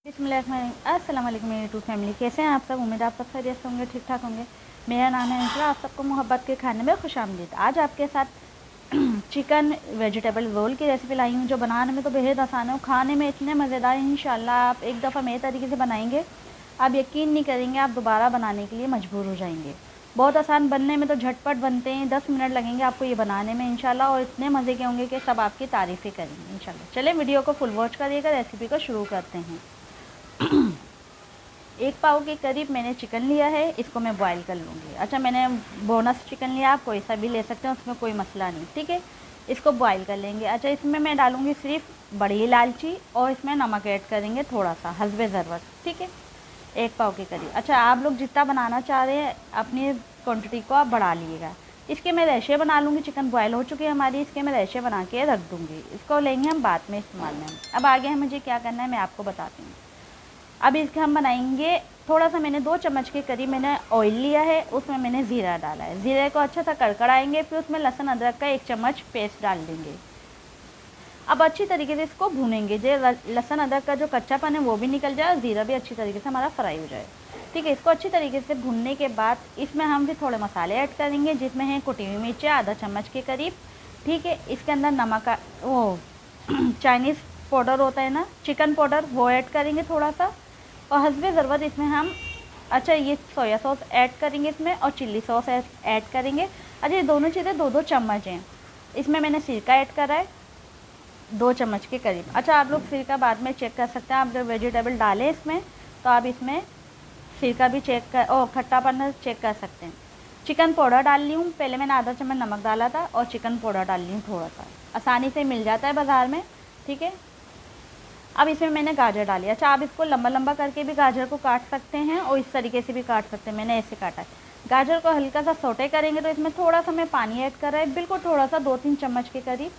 अस्सलाम वालेकुम मेरी यूट्यूब फैमिली, कैसे हैं आप सब। उम्मीद आप सब खैरियत से होंगे, ठीक ठाक होंगे। मेरा नाम है अंशुला, आप सबको मोहब्बत के खाने में खुशामदीद। आज आपके साथ चिकन वेजिटेबल रोल की रेसिपी लाई हूँ, जो बनाने में तो बेहद आसान है और खाने में इतने मज़ेदार। इंशाल्लाह आप एक दफ़ा मेरे तरीके से बनाएंगे, आप यकीन नहीं करेंगे, आप दोबारा बनाने के लिए मजबूर हो जाएंगे। बहुत आसान, बनने में तो झटपट बनते हैं, 10 मिनट लगेंगे आपको ये बनाने में इंशाल्लाह, और इतने मज़े के होंगे कि सब आपकी तारीफ़ें करेंगे इंशाल्लाह। चलिए वीडियो को फुल वॉच करिएगा, रेसिपी को शुरू करते हैं। 1 पाव के करीब मैंने चिकन लिया है, इसको मैं बॉईल कर लूँगी। अच्छा, मैंने बोनस चिकन लिया, आप कोई सा भी ले सकते हैं, उसमें कोई मसला नहीं, ठीक है। इसको बॉईल कर लेंगे। अच्छा, इसमें मैं डालूँगी सिर्फ बड़ी इलायची और इसमें नमक ऐड करेंगे थोड़ा सा हस्बे ज़रूरत, ठीक है, 1 पाव के करीब। अच्छा, आप लोग जितना बनाना चाह रहे हैं अपनी क्वान्टिटी को आप बढ़ा लीजिएगा। इसके मैं रैशे बना लूँगी, चिकन बॉयल हो चुकी है हमारी, इसके मैं रैशे बना के रख दूँगी। इसको लेंगे हम बाद में इस्तेमाल में। अब आगे है मुझे क्या करना है मैं आपको बताती हूँ। अब इसके हम बनाएंगे, थोड़ा सा मैंने 2 चम्मच के करीब मैंने ऑयल लिया है, उसमें मैंने ज़ीरा डाला है। ज़ीरे को अच्छा सा कड़कड़ाएंगे, फिर उसमें लहसुन अदरक का 1 चम्मच पेस्ट डाल देंगे। अब अच्छी तरीके से इसको भूनेंगे, जो लहसुन अदरक का जो कच्चापन है वो भी निकल जाए और ज़ीरा भी अच्छी तरीके से हमारा फ्राई हो जाए, ठीक है। इसको अच्छी तरीके से भूनने के बाद इसमें हम भी थोड़े मसाले ऐड करेंगे, जिसमें है कुटी हुई मिर्चें आधा चम्मच के करीब, ठीक है। इसके अंदर नमक वो चाइनीज़ पाउडर होता है ना, चिकन पाउडर, वो ऐड करेंगे थोड़ा सा, और हस्बे ज़रूरत इसमें हम अच्छा ये सोया सॉस ऐड करेंगे इसमें, और चिल्ली सॉस ऐड करेंगे। अच्छा, ये दोनों चीज़ें 2-2 चम्मच हैं। इसमें मैंने सिरका ऐड करा है 2 चम्मच के करीब। अच्छा, आप लोग सिरका बाद में चेक कर सकते हैं, आप जब वेजिटेबल डालें इसमें तो आप इसमें सिरका भी चेक कर और खट्टापन चेक कर सकते हैं। चिकन पाउडर डाल ली हूँ, पहले मैंने आधा चम्मच नमक डाला था और चिकन पाउडर डाल ली हूँ थोड़ा सा, आसानी से मिल जाता है बाज़ार में, ठीक है। अब इसमें मैंने गाजर डाली। अच्छा, आप इसको लंबा लंबा करके भी गाजर को काट सकते हैं और इस तरीके से भी काट सकते हैं, मैंने ऐसे काटा है। गाजर को हल्का सा सोटे करेंगे तो इसमें थोड़ा सा मैं पानी ऐड कर रहा है, बिल्कुल थोड़ा सा 2-3 चम्मच के करीब,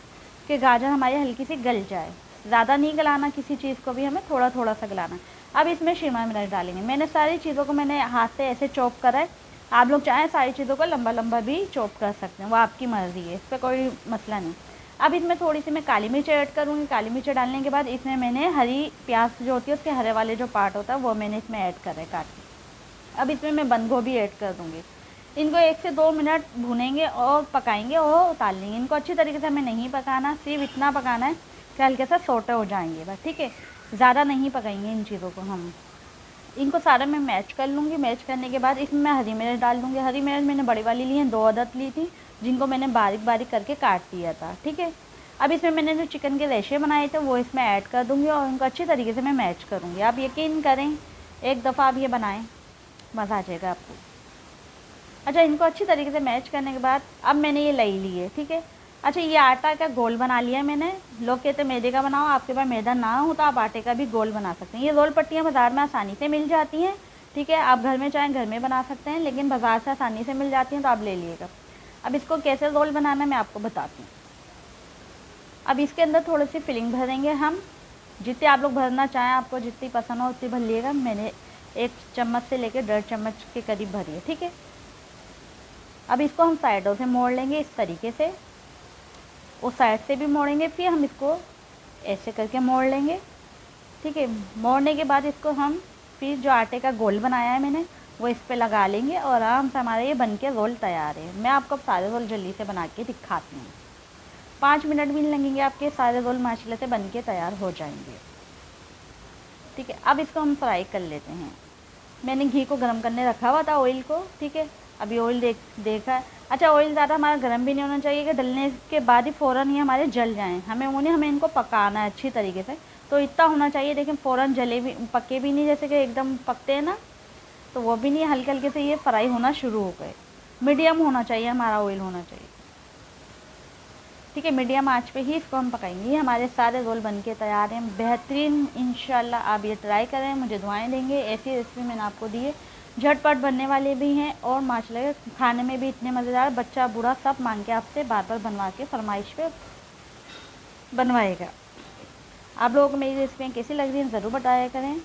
कि गाजर हमारी हल्की सी गल जाए। ज़्यादा नहीं गलाना किसी चीज़ को भी, हमें थोड़ा थोड़ा सा गलाना। अब इसमें शिमला मिर्च डालेंगे। मैंने सारी चीज़ों को मैंने हाथ से ऐसे चॉप करा है, आप लोग चाहें सारी चीज़ों को लंबा लंबा भी चॉप कर सकते हैं, वो आपकी मर्ज़ी है, इस पर कोई मसला नहीं। अब इसमें थोड़ी सी मैं काली मिर्च ऐड करूँगी। काली मिर्च डालने के बाद इसमें मैंने हरी प्याज जो होती है उसके हरे वाले जो पार्ट होता है वो मैंने इसमें ऐड करा है काट के। अब इसमें मैं बंद गोभी ऐड कर दूँगी। इनको 1 से 2 मिनट भूनेंगे और पकाएंगे और उतार लेंगे। इनको अच्छी तरीके से हमें नहीं पकाना, सिर्फ इतना पकाना है कि हल्के से सोटे हो जाएंगे बस, ठीक है। ज़्यादा नहीं पकाएंगे इन चीज़ों को हम। इनको सारा मैं मैच कर लूँगी। मैच करने के बाद इसमें मैं हरी मिर्च डाल दूँगी। हरी मिर्च मैंने बड़ी वाली ली है, 2 अदद ली थी, जिनको मैंने बारीक बारीक करके काट दिया था, ठीक है। अब इसमें मैंने जो चिकन के रेशे बनाए थे वो इसमें ऐड कर दूँगी और इनको अच्छी तरीके से मैं मैच करूँगी। आप यकीन करें, एक दफ़ा आप ये बनाएं, मज़ा आ जाएगा आपको। अच्छा, इनको अच्छी तरीके से मैच करने के बाद अब मैंने ये ले ली है, ठीक है। अच्छा, ये आटा का गोल बना लिया है मैंने। लोग कहते हैं मैदे का बनाओ, आपके पास मैदा ना हो तो आप आटे का भी गोल बना सकते हैं। ये रोल पट्टियाँ बाज़ार में आसानी से मिल जाती हैं, ठीक है। आप घर में चाहें घर में बना सकते हैं, लेकिन बाज़ार से आसानी से मिल जाती हैं तो आप ले लीजिएगा। अब इसको कैसे रोल बनाना है मैं आपको बताती हूँ। अब इसके अंदर थोड़ी सी फिलिंग भरेंगे हम, जितने आप लोग भरना चाहें, आपको जितनी पसंद हो उतनी भर लिएगा। मैंने 1 चम्मच से लेकर 1.5 चम्मच के करीब भरी है, ठीक है। अब इसको हम साइडों से मोड़ लेंगे इस तरीके से, उस साइड से भी मोड़ेंगे, फिर हम इसको ऐसे करके मोड़ लेंगे, ठीक है। मोड़ने के बाद इसको हम फिर जो आटे का गोल बनाया है मैंने वो इस पे लगा लेंगे और आराम से हमारा ये बन के रोल तैयार है। मैं आपको सारे रोल जल्दी से बना के दिखाती हूँ। 5 मिनट भी नहीं लगेंगे, आपके सारे रोल माशाल्लाह से बन के तैयार हो जाएंगे, ठीक है। अब इसको हम फ्राई कर लेते हैं। मैंने घी को गर्म करने रखा हुआ था, ऑयल को, ठीक है। अभी ऑयल देखा है। अच्छा, ऑयल ज़्यादा हमारा गर्म भी नहीं होना चाहिए कि डलने के बाद ही फ़ौरन ये हमारे जल जाएं। हमें इनको पकाना है अच्छी तरीके से, तो इतना होना चाहिए, लेकिन फ़ौरन जले भी पके भी नहीं, जैसे कि एकदम पकते हैं ना, तो वो भी नहीं, हल्के हल्के से ये फ्राई होना शुरू हो गए। मीडियम होना चाहिए हमारा ऑयल होना चाहिए, ठीक है। मीडियम आंच पे ही इसको हम पकाएंगे। ये हमारे सारे रोल बन के तैयार हैं, बेहतरीन। इंशाल्लाह आप ये ट्राई करें, मुझे दुआएं देंगे। ऐसी रेसिपी मैंने आपको दी है, झटपट बनने वाले भी हैं और माशाल्लाह खाने में भी इतने मज़ेदार, बच्चा बूढ़ा सब मांग के आपसे बार बार बनवा के फरमाइश पे बनवाएगा। आप लोगों को मेरी रेसिपियाँ कैसी लग रही हैं ज़रूर बताया करें,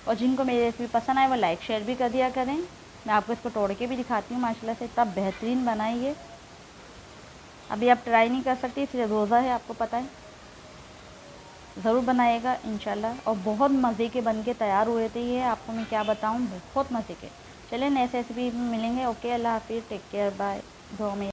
और जिनको मेरी रेसिपी पसंद आए वो लाइक शेयर भी कर दिया करें। मैं आपको इसको तोड़ के भी दिखाती हूँ, माशाल्लाह से इतना बेहतरीन बनाई है। अभी आप ट्राई नहीं कर सकती, इसलिए रोज़ा है, आपको पता है। ज़रूर बनाइएगा इंशाल्लाह। और बहुत मज़े के बन के तैयार हुए थे ये, आपको मैं क्या बताऊँ, बहुत मज़े के। चलिए नेक्स्ट रेसिपी में मिलेंगे। ओके, अल्लाह हाफिज़, टेक केयर, बाय। दुआ में